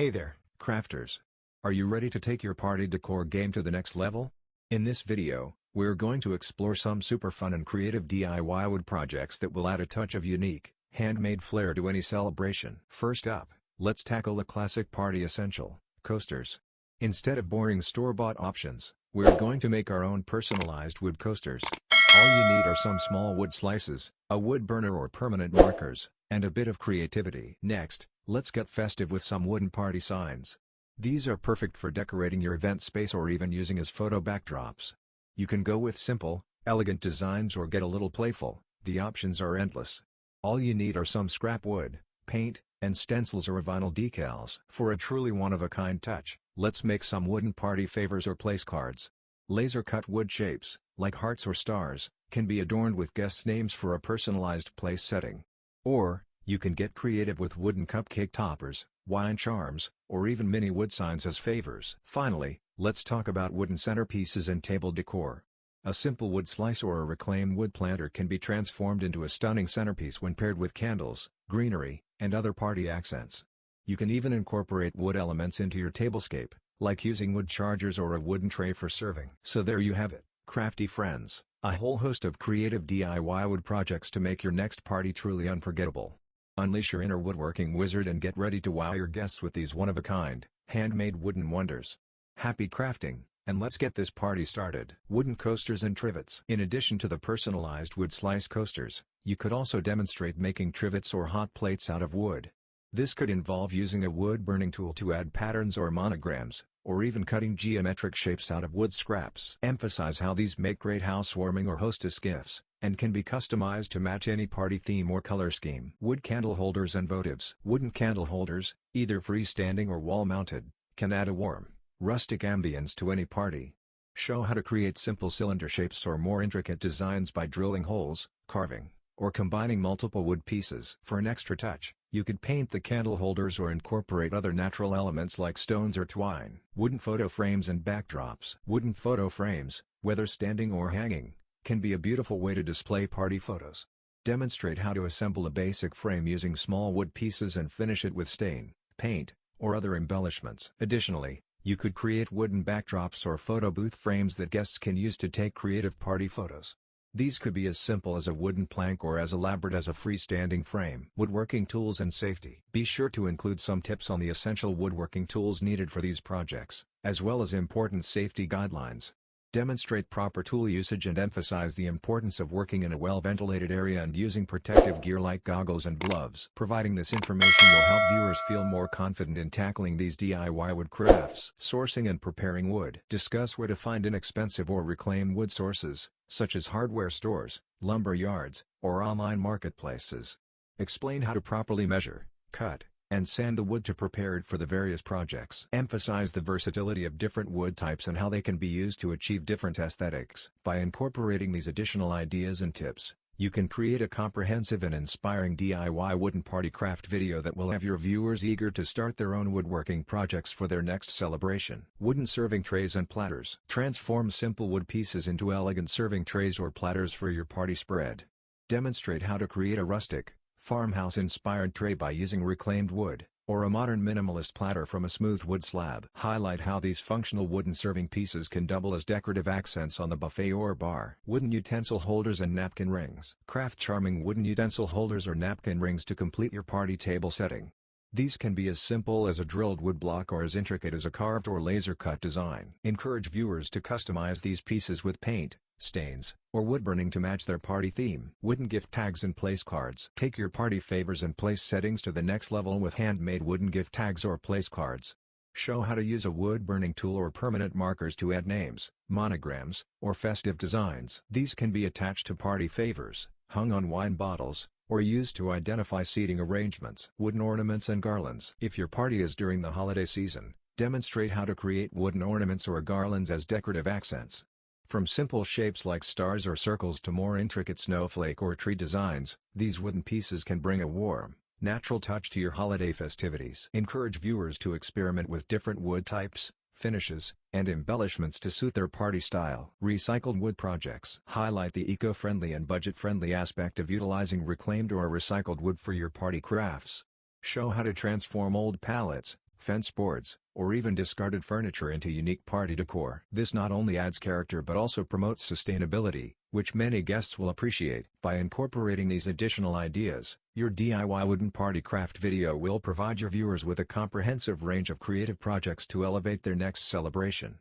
Hey there, crafters! Are you ready to take your party decor game to the next level? In this video, we're going to explore some super fun and creative DIY wood projects that will add a touch of unique, handmade flair to any celebration. First up, let's tackle a classic party essential, coasters. Instead of boring store-bought options, we're going to make our own personalized wood coasters. All you need are some small wood slices, a wood burner or permanent markers, and a bit of creativity. Next, let's get festive with some wooden party signs. These are perfect for decorating your event space or even using as photo backdrops. You can go with simple, elegant designs or get a little playful. The options are endless. All you need are some scrap wood, paint, and stencils or vinyl decals. For a truly one-of-a-kind touch, let's make some wooden party favors or place cards. Laser-cut wood shapes, like hearts or stars, can be adorned with guests' names for a personalized place setting. Or, you can get creative with wooden cupcake toppers, wine charms, or even mini wood signs as favors. Finally, let's talk about wooden centerpieces and table decor. A simple wood slice or a reclaimed wood planter can be transformed into a stunning centerpiece when paired with candles, greenery, and other party accents. You can even incorporate wood elements into your tablescape, like using wood chargers or a wooden tray for serving. So there you have it, crafty friends, a whole host of creative DIY wood projects to make your next party truly unforgettable. Unleash your inner woodworking wizard and get ready to wow your guests with these one-of-a-kind, handmade wooden wonders. Happy crafting, and let's get this party started. Wooden coasters and trivets. In addition to the personalized wood slice coasters, you could also demonstrate making trivets or hot plates out of wood. This could involve using a wood-burning tool to add patterns or monograms, or even cutting geometric shapes out of wood scraps. Emphasize how these make great housewarming or hostess gifts, and can be customized to match any party theme or color scheme. Wood candle holders and votives. Wooden candle holders, either freestanding or wall-mounted, can add a warm, rustic ambience to any party. Show how to create simple cylinder shapes or more intricate designs by drilling holes, carving, or combining multiple wood pieces. For an extra touch, you could paint the candle holders or incorporate other natural elements like stones or twine. Wooden photo frames and backdrops. Wooden photo frames, whether standing or hanging, can be a beautiful way to display party photos. Demonstrate how to assemble a basic frame using small wood pieces and finish it with stain, paint, or other embellishments. Additionally, you could create wooden backdrops or photo booth frames that guests can use to take creative party photos. These could be as simple as a wooden plank or as elaborate as a freestanding frame. Woodworking tools and safety. Be sure to include some tips on the essential woodworking tools needed for these projects, as well as important safety guidelines. Demonstrate proper tool usage and emphasize the importance of working in a well-ventilated area and using protective gear like goggles and gloves. Providing this information will help viewers feel more confident in tackling these DIY wood crafts. Sourcing and preparing wood. Discuss where to find inexpensive or reclaimed wood sources, such as hardware stores, lumber yards, or online marketplaces. Explain how to properly measure, cut, and sand the wood to prepare it for the various projects. Emphasize the versatility of different wood types and how they can be used to achieve different aesthetics. By incorporating these additional ideas and tips, you can create a comprehensive and inspiring DIY wooden party craft video that will have your viewers eager to start their own woodworking projects for their next celebration. Wooden serving trays and platters. Transform simple wood pieces into elegant serving trays or platters for your party spread. Demonstrate how to create a rustic, farmhouse-inspired tray by using reclaimed wood, or a modern minimalist platter from a smooth wood slab. Highlight how these functional wooden serving pieces can double as decorative accents on the buffet or bar. Wooden utensil holders and napkin rings. Craft charming wooden utensil holders or napkin rings to complete your party table setting. These can be as simple as a drilled wood block or as intricate as a carved or laser-cut design. Encourage viewers to customize these pieces with paint, stains, or wood burning to match their party theme. Wooden gift tags and place cards. Take your party favors and place settings to the next level with handmade wooden gift tags or place cards. Show how to use a wood burning tool or permanent markers to add names, monograms, or festive designs. These can be attached to party favors, hung on wine bottles, or used to identify seating arrangements. Wooden ornaments and garlands. If your party is during the holiday season, demonstrate how to create wooden ornaments or garlands as decorative accents. From simple shapes like stars or circles to more intricate snowflake or tree designs, these wooden pieces can bring a warm, natural touch to your holiday festivities. Encourage viewers to experiment with different wood types, finishes, and embellishments to suit their party style. Recycled wood projects. Highlight the eco-friendly and budget-friendly aspect of utilizing reclaimed or recycled wood for your party crafts. Show how to transform old pallets, fence boards, or even discarded furniture into unique party decor. This not only adds character but also promotes sustainability, which many guests will appreciate. By incorporating these additional ideas, your DIY wooden party craft video will provide your viewers with a comprehensive range of creative projects to elevate their next celebration.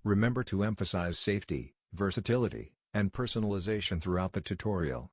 Remember to emphasize safety, versatility, and personalization throughout the tutorial.